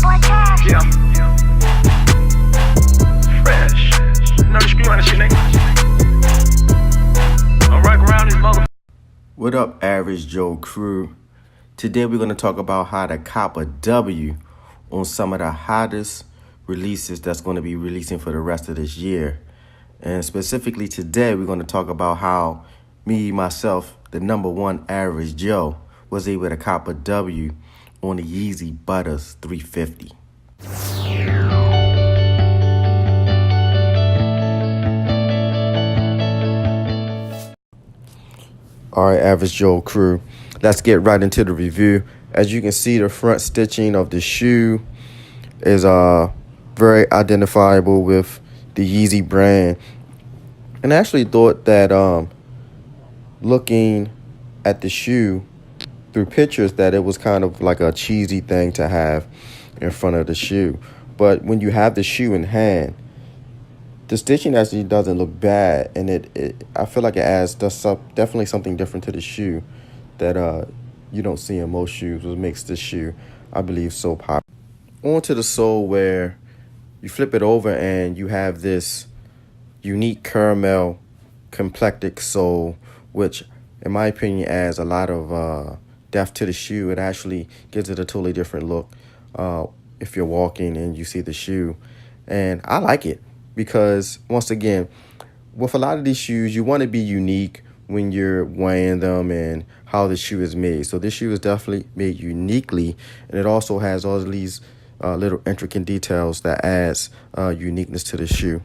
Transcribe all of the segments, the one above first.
Yeah, fresh. You know the scream on this shit, nigga. I'm right around this mother. What up, Average Joe crew? Today we're going to talk about how to cop a W on some of the hottest releases that's going to be releasing for the rest of this year. And specifically today, we're going to talk about how myself, the number one Average Joe, was able to cop a W on the Yeezy Butters 350. All right, Average Joe crew, let's get right into the review. As you can see, the front stitching of the shoe is very identifiable with the Yeezy brand. And I actually thought that looking at the shoe through pictures that it was kind of like a cheesy thing to have in front of the shoe. But when you have the shoe in hand, the stitching actually doesn't look bad, and I feel like it adds definitely something different to the shoe that you don't see in most shoes, which makes this shoe, I believe, so popular. Onto the sole, where you flip it over and you have this unique caramel complected sole, which in my opinion adds a lot of depth to the shoe. It actually gives it a totally different look if you're walking and you see the shoe. And I like it because, once again, with a lot of these shoes, you want to be unique when you're weighing them and how the shoe is made. So this shoe is definitely made uniquely, and it also has all these little intricate details that adds uniqueness to the shoe.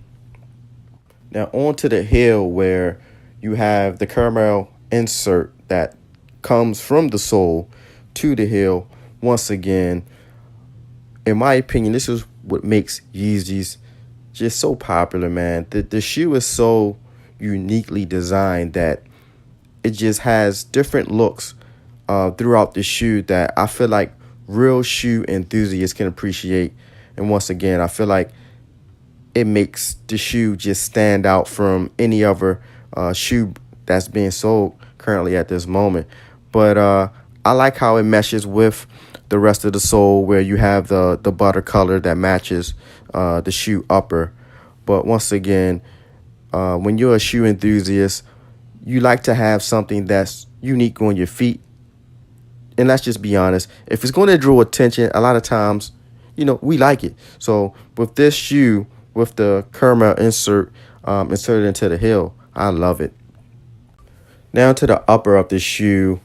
Now onto the heel, where you have the caramel insert that comes from the sole to the heel. Once again, in my opinion, this is what makes Yeezys just so popular, man. The shoe is so uniquely designed that it just has different looks throughout the shoe that I feel like real shoe enthusiasts can appreciate. And once again, I feel like it makes the shoe just stand out from any other shoe that's being sold currently at this moment. But I like how it meshes with the rest of the sole, where you have the butter color that matches the shoe upper. But once again, when you're a shoe enthusiast, you like to have something that's unique on your feet. And let's just be honest, if it's going to draw attention, a lot of times, we like it. So with this shoe, with the caramel insert inserted into the heel, I love it. Now to the upper of the shoe,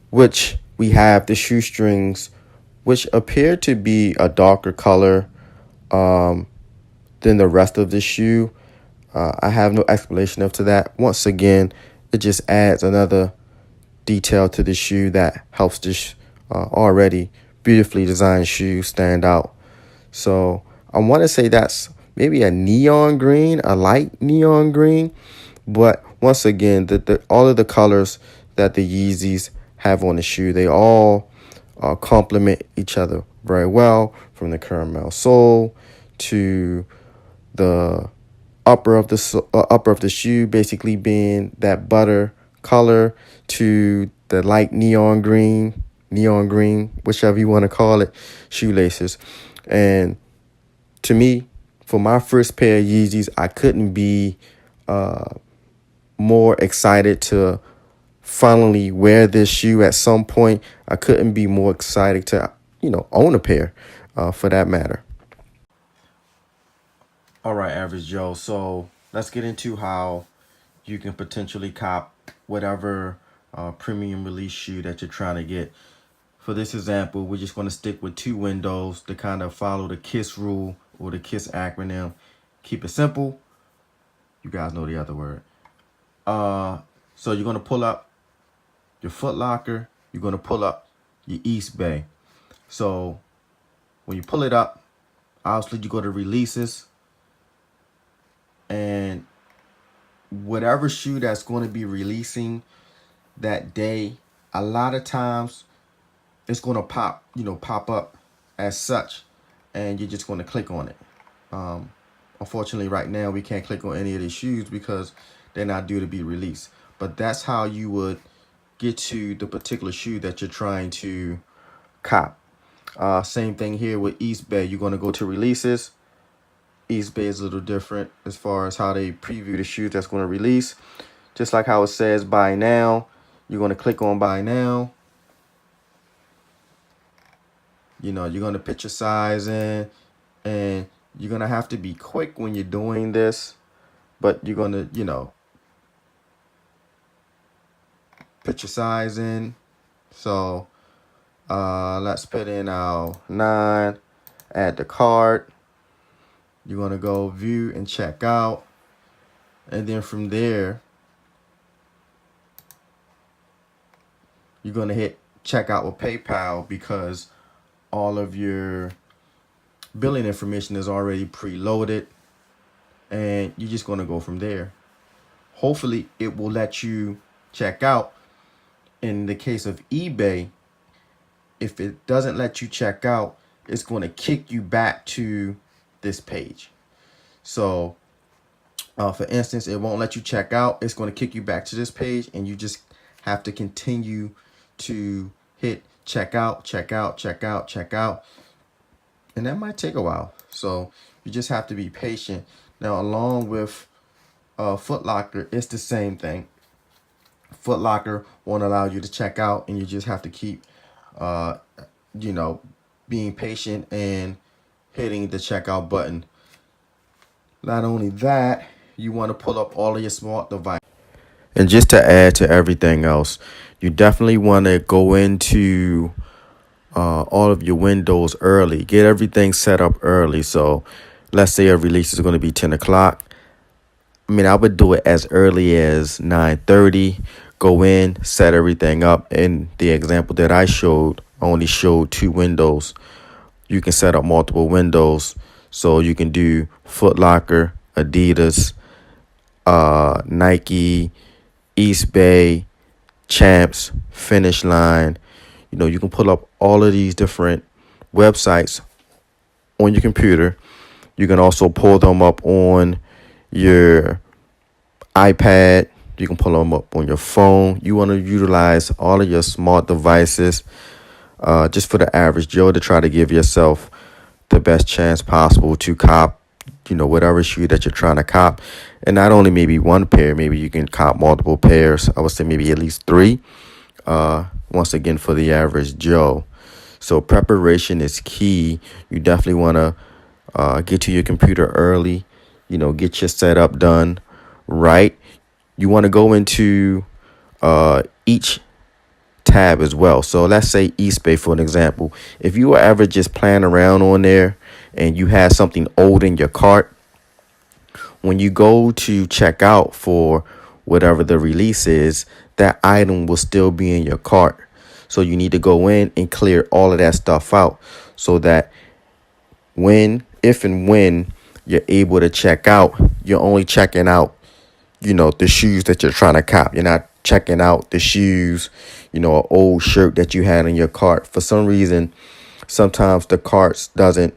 which we have the shoestrings, which appear to be a darker color than the rest of the shoe. I have no explanation of to that. Once again, it just adds another detail to the shoe that helps this already beautifully designed shoe stand out. So I want to say that's maybe a neon green, a light neon green. But once again, all of the colors that the Yeezys have on the shoe, they all complement each other very well, from the caramel sole to the upper of the shoe basically being that butter color, to the light neon green, whichever you want to call it, shoelaces. And to me, for my first pair of Yeezys, I couldn't be more excited to finally wear this shoe at some point. I couldn't be more excited to, own a pair for that matter. All right, Average Joe. So let's get into how you can potentially cop whatever premium release shoe that you're trying to get. For this example, we're just going to stick with two windows to kind of follow the KISS rule, or the KISS acronym. Keep it simple. You guys know the other word. So you're going to pull up your Foot Locker. You're going to pull up your East Bay. So when you pull it up, obviously you go to releases, and whatever shoe that's going to be releasing that day, a lot of times it's going to pop up as such, and you're just going to click on it. Unfortunately, right now we can't click on any of these shoes because they're not due to be released. But that's how you would get to the particular shoe that you're trying to cop. Same thing here with East Bay. You're going to go to releases. East Bay is a little different as far as how they preview the shoes that's going to release. Just like how it says buy now, you're going to click on buy now. You're going to put your size in, and you're going to have to be quick when you're doing this, but you're going to, put your size in. So let's put in our 9, add the cart. You're going to go view and check out. And then from there, you're going to hit checkout with PayPal because all of your billing information is already preloaded. And you're just going to go from there. Hopefully, it will let you check out. In the case of eBay, if it doesn't let you check out, it's going to kick you back to this page. So, for instance, it won't let you check out. It's going to kick you back to this page, and you just have to continue to hit check out, check out, check out, check out. And that might take a while. So you just have to be patient. Now, along with Foot Locker, it's the same thing. Foot Locker won't allow you to check out, and you just have to keep, being patient and hitting the checkout button. Not only that, you want to pull up all of your smart devices. And just to add to everything else, you definitely want to go into all of your windows early. Get everything set up early. So let's say a release is going to be 10 o'clock. I would do it as early as 9:30. Go in, set everything up. In the example that I showed, I only showed 2 windows. You can set up multiple windows. So you can do Foot Locker, Adidas, Nike, East Bay, Champs, Finish Line. You can pull up all of these different websites on your computer. You can also pull them up on your iPad. You can pull them up on your phone. You want to utilize all of your smart devices just for the average Joe to try to give yourself the best chance possible to cop, whatever shoe that you're trying to cop. And not only maybe one pair, maybe you can cop multiple pairs. I would say maybe at least 3. Once again, for the average Joe. So preparation is key. You definitely want to get to your computer early, get your setup done right. You want to go into each tab as well. So let's say East Bay, for an example. If you were ever just playing around on there and you had something old in your cart, when you go to check out for whatever the release is, that item will still be in your cart. So you need to go in and clear all of that stuff out so that if and when you're able to check out, you're only checking out, the shoes that you're trying to cop. You're not checking out the shoes, an old shirt that you had in your cart. For some reason, sometimes the carts doesn't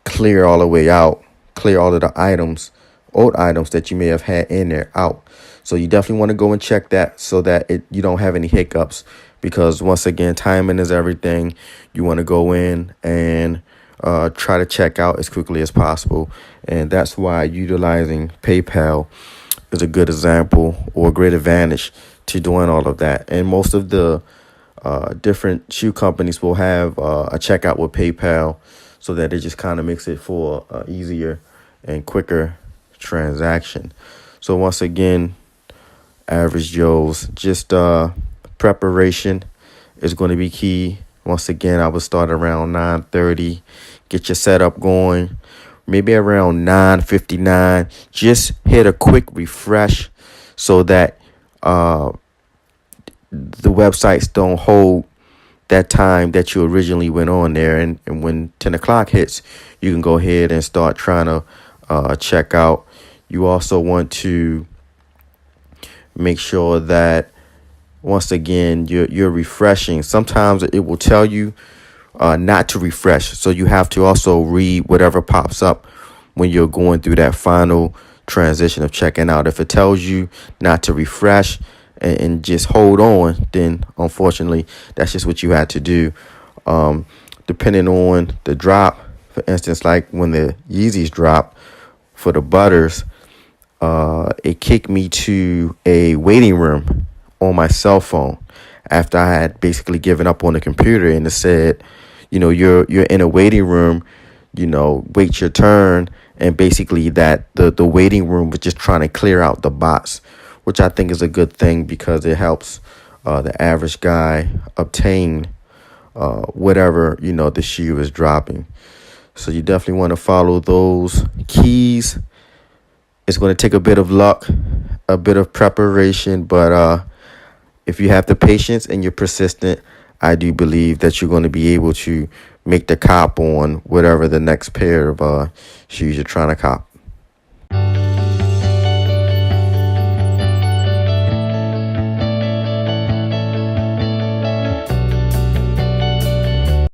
clear all the way out, clear all of the items, old items that you may have had in there out. So you definitely want to go and check that so that you don't have any hiccups, because once again, timing is everything. You want to go in and try to check out as quickly as possible. And that's why utilizing PayPal is a good example or a great advantage to doing all of that. And most of the different shoe companies will have a checkout with PayPal so that it just kind of makes it for easier and quicker transaction. So once again, average Joe's, just preparation is going to be key. Once again, I would start around 9:30, get your setup going. Maybe around 9:59, just hit a quick refresh so that the websites don't hold that time that you originally went on there. And when 10 o'clock hits, you can go ahead and start trying to check out. You also want to make sure that, once again, you're refreshing. Sometimes it will tell you not to refresh. So you have to also read whatever pops up when you're going through that final transition of checking out. If it tells you not to refresh and just hold on, then unfortunately, that's just what you had to do. depending on the drop. For instance, like when the Yeezys drop for the butters, it kicked me to a waiting room on my cell phone after I had basically given up on the computer, and it said, you're in a waiting room, wait your turn. And basically that the waiting room was just trying to clear out the bots, which I think is a good thing because it helps the average guy obtain whatever, the shoe is dropping. So you definitely want to follow those keys. It's going to take a bit of luck, a bit of preparation, but if you have the patience and you're persistent, I do believe that you're going to be able to make the cop on whatever the next pair of shoes you're trying to cop.